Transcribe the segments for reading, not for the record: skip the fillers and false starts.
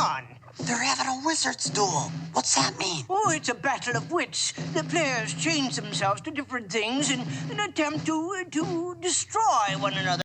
on? They're having a wizard's duel. What's that mean? Oh, it's a battle of wits. The players change themselves to different things in an attempt to destroy one another.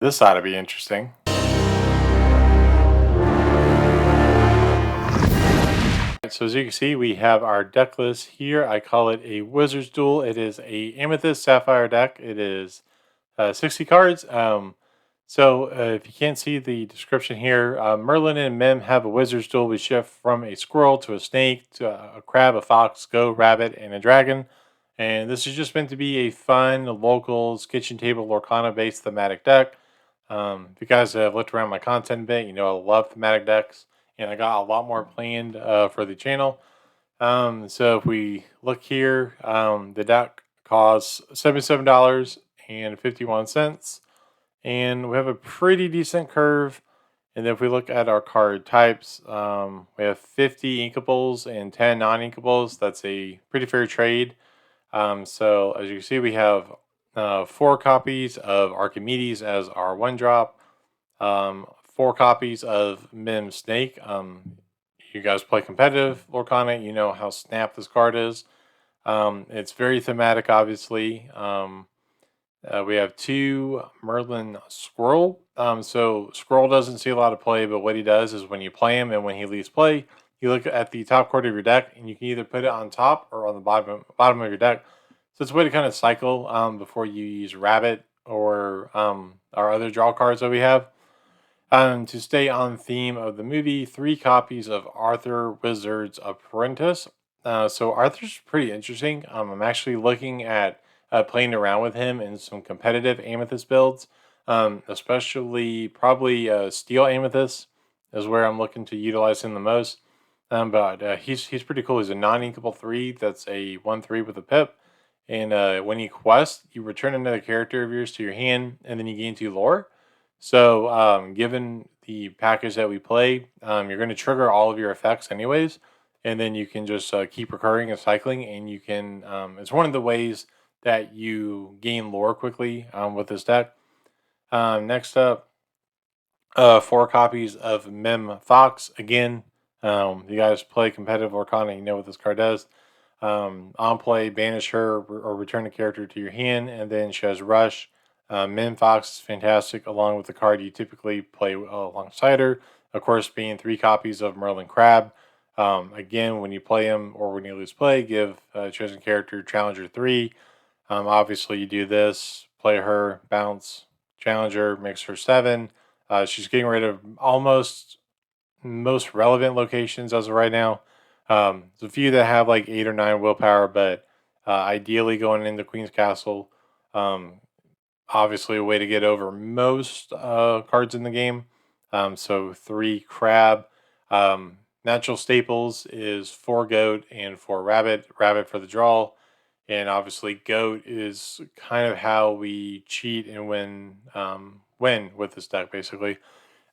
This ought to be interesting. So as you can see, we have our deck list here. I call it a Wizard's Duel. It is a Amethyst Sapphire deck. It is 60 cards. If you can't see the description here, Merlin and Mim have a Wizard's Duel. We shift from a squirrel to a snake to a crab, a fox, goat, rabbit, and a dragon. And this is just meant to be a fun, locals, kitchen table, Lorcana-based thematic deck. If you guys have looked around my content a bit, you know I love thematic decks, and I got a lot more planned for the channel. So if we look here, the deck costs $77.51, and we have a pretty decent curve. And then if we look at our card types, we have 50 inkables and 10 non-inkables. That's a pretty fair trade. So as you can see, we have 4 copies of Archimedes as our 1-drop, 4 copies of Mim Snake. You guys play competitive Lorcana, you know how snap this card is. It's very thematic, obviously. We have 2 Merlin Squirrel. So Squirrel doesn't see a lot of play, but what he does is when you play him and when he leaves play, you look at the top card of your deck, and you can either put it on top or on the bottom of your deck. So it's a way to kind of cycle before you use Rabbit or our other draw cards that we have. To stay on theme of the movie, 3 copies of Arthur Wizard's Apprentice. So Arthur's pretty interesting. I'm actually looking at playing around with him in some competitive Amethyst builds, especially probably Steel Amethyst is where I'm looking to utilize him the most. But he's pretty cool. He's a non-inkable 3 that's a 1/3 with a pip. And when you quest, you return another character of yours to your hand, and then you gain 2 lore. So, given the package that we play, you're going to trigger all of your effects anyways, and then you can just keep recurring and cycling, and you can. It's one of the ways that you gain lore quickly with this deck. Next up, 4 copies of Mem Fox. Again, you guys play competitive Lorcana, you know what this card does. On play, banish her or return a character to your hand, and then she has Rush. Min Fox is fantastic, along with the card you typically play alongside her. Of course, being 3 copies of Merlin Crab. Again, when you play him or when you lose play, give chosen character Challenger 3. Obviously, you do this, play her, bounce, Challenger, makes her 7. She's getting rid of almost most relevant locations as of right now. There's a few that have like 8 or 9 willpower, but ideally going into Queen's Castle. Obviously, a way to get over most cards in the game. So 3 crab. Natural staples is 4 goat and 4 rabbit. Rabbit for the draw. And obviously, goat is kind of how we cheat and win with this deck, basically.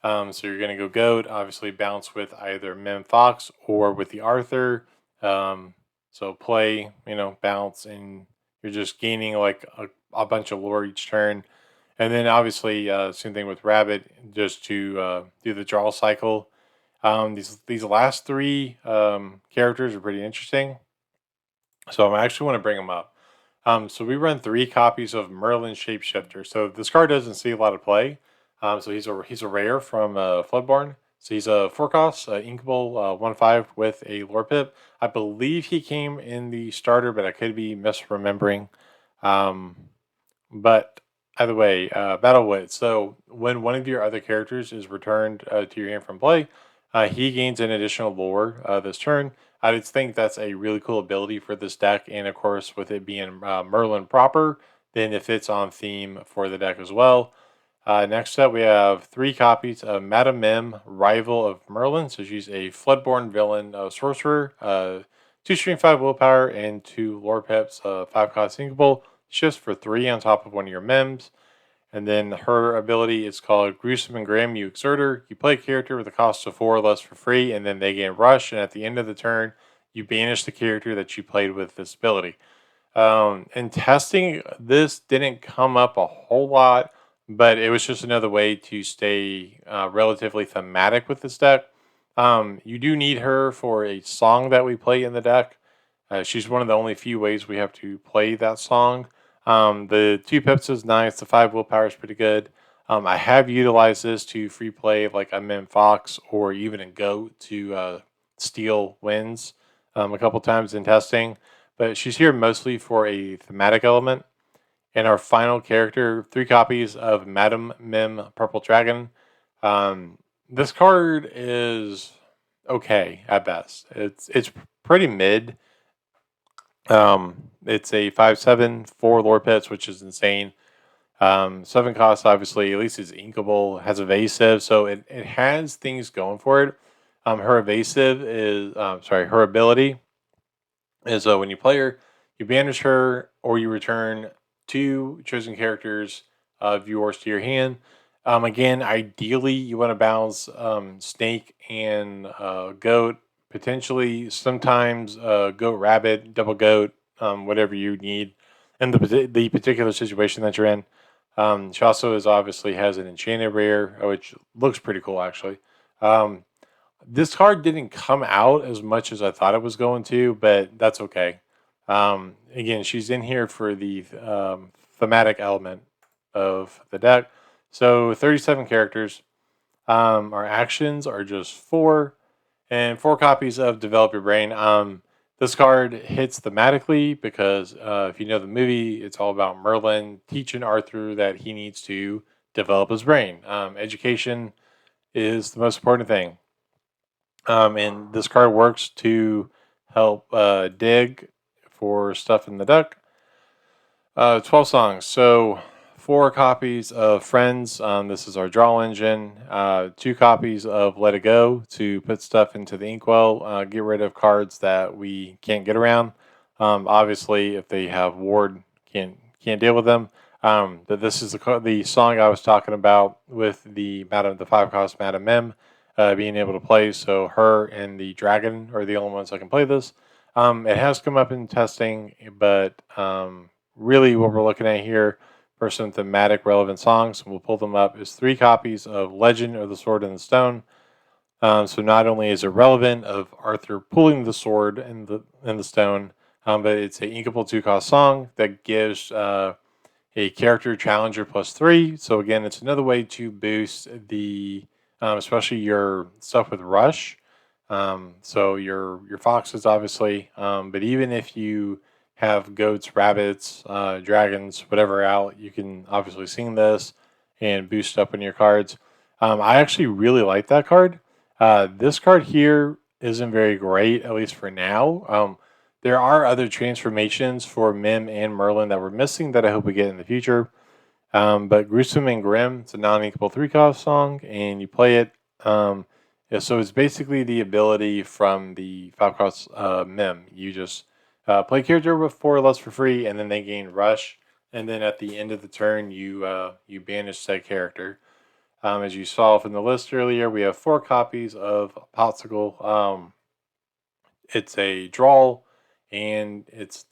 So you're going to go goat, obviously bounce with either Mem Fox or with the Arthur. So play, bounce, and you're just gaining like a bunch of lore each turn. And then obviously, same thing with Rabbit, just to do the draw cycle. These last 3 characters are pretty interesting. So I actually want to bring them up. So we run 3 copies of Merlin Shapeshifter. So this card doesn't see a lot of play. So he's a rare from Floodborn. So he's a 4-cost, inkable 1/5 with a lore pip. I believe he came in the starter, but I could be misremembering. But either way, Battle Wit. So when one of your other characters is returned to your hand from play, he gains an additional lore this turn. I just think that's a really cool ability for this deck, and of course, with it being Merlin proper, then it fits on theme for the deck as well. Next up, we have 3 copies of Madame Mim, Rival of Merlin. So she's a Floodborn villain sorcerer, 2 stream 5 willpower, and 2 lore pips, 5-cost inkable. Shifts for 3 on top of one of your Mims. And then her ability is called Gruesome and Grim. You exert her. You play a character with a cost of 4 or less for free, and then they gain Rush. And at the end of the turn, you banish the character that you played with this ability. And testing, this didn't come up a whole lot, but it was just another way to stay relatively thematic with this deck. You do need her for a song that we play in the deck. She's one of the only few ways we have to play that song. The 2 pips is nice. The 5 willpower is pretty good. I have utilized this to free play like a Mim Fox or even a Goat to steal wins a couple times in testing. But she's here mostly for a thematic element. And our final character, 3 copies of Madam Mim Purple Dragon. This card is okay at best. It's pretty mid. It's a 5/7, 4 lore pits, which is insane. 7 costs, obviously, at least it's inkable, has evasive, so it has things going for it. Her evasive is, her ability is when you play her, you banish her or you return 2 chosen characters of yours to your hand. Again, ideally, you want to balance snake and goat, potentially sometimes goat rabbit, double goat, whatever you need in the particular situation that you're in. She also is obviously has an enchanted rare, which looks pretty cool actually. Um, this card didn't come out as much as I thought it was going to, but that's okay. Again, she's in here for the thematic element of the deck. So 37 characters. Our actions are just 4 and 4 copies of Develop Your Brain. This card hits thematically because if you know the movie, it's all about Merlin teaching Arthur that he needs to develop his brain. Education is the most important thing. And this card works to help dig for stuff in the deck. 12 songs. So 4 copies of Friends. This is our draw engine. 2 copies of Let It Go to put stuff into the inkwell. Get rid of cards that we can't get around. Obviously, if they have ward, can't deal with them. But this is the song I was talking about with the 5 cost Madam Mim being able to play. So her and the dragon are the only ones that can play this. It has come up in testing, but really what we're looking at here for some thematic relevant songs, and we'll pull them up, is 3 copies of Legend of the Sword and the Stone. So not only is it relevant of Arthur pulling the sword and the stone, but it's a inkable 2 cost song that gives a character challenger +3. So again, it's another way to boost the especially your stuff with rush. So your foxes obviously, but even if you have goats, rabbits, dragons, whatever out, you can obviously sing this and boost up in your cards. I actually really like that card. This card here isn't very great, at least for now. There are other transformations for Mim and Merlin that we're missing that I hope we get in the future. But Gruesome and Grim, it's a non-inkable 3 cost song, and you play it. Yeah, so it's basically the ability from the 5 cost Mim. You just play character with 4 less for free, and then they gain Rush. And then at the end of the turn, you banish said character. As you saw from the list earlier, we have 4 copies of Popsicle. It's a draw, and it's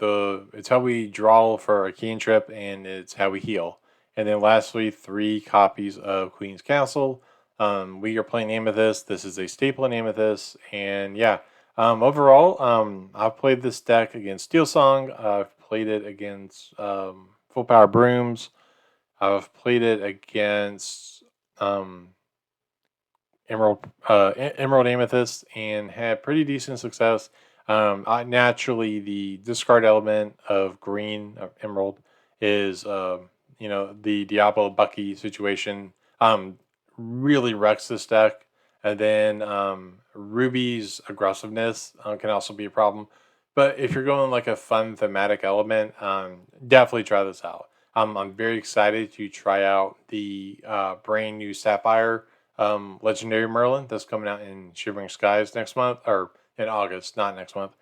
how we draw for a cantrip, and it's how we heal. And then lastly, 3 copies of Queen's Castle. We are playing Amethyst. This is a staple in Amethyst, and yeah. Overall, I've played this deck against Steel Song. I've played it against Full Power Brooms. I've played it against Emerald Amethyst and had pretty decent success. Naturally, the discard element of green Emerald is, the Diablo Bucky situation. Really wrecks this deck. And then Ruby's aggressiveness can also be a problem. But if you're going like a fun thematic element, definitely try this out. I'm very excited to try out the brand new Sapphire Legendary Merlin that's coming out in Shivering Skies next month, or in August, not next month.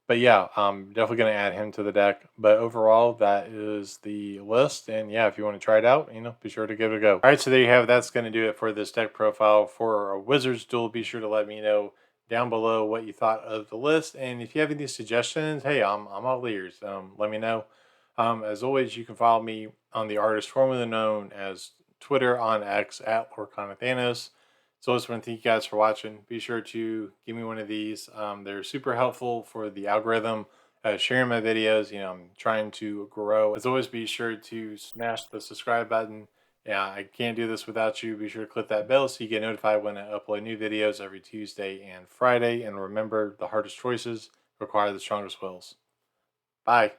But yeah, I'm definitely going to add him to the deck. But overall, that is the list. And yeah, if you want to try it out, be sure to give it a go. All right, so there you have it. That's going to do it for this deck profile for a Wizards Duel. Be sure to let me know down below what you thought of the list. And if you have any suggestions, hey, I'm all ears. Let me know. As always, you can follow me on the artist formerly known as Twitter on X at Lorcana Thanos. So I just want to thank you guys for watching. Be sure to give me one of these. They're super helpful for the algorithm. Sharing my videos, I'm trying to grow. As always, be sure to smash the subscribe button. Yeah, I can't do this without you. Be sure to click that bell so you get notified when I upload new videos every Tuesday and Friday. And remember, the hardest choices require the strongest wills. Bye.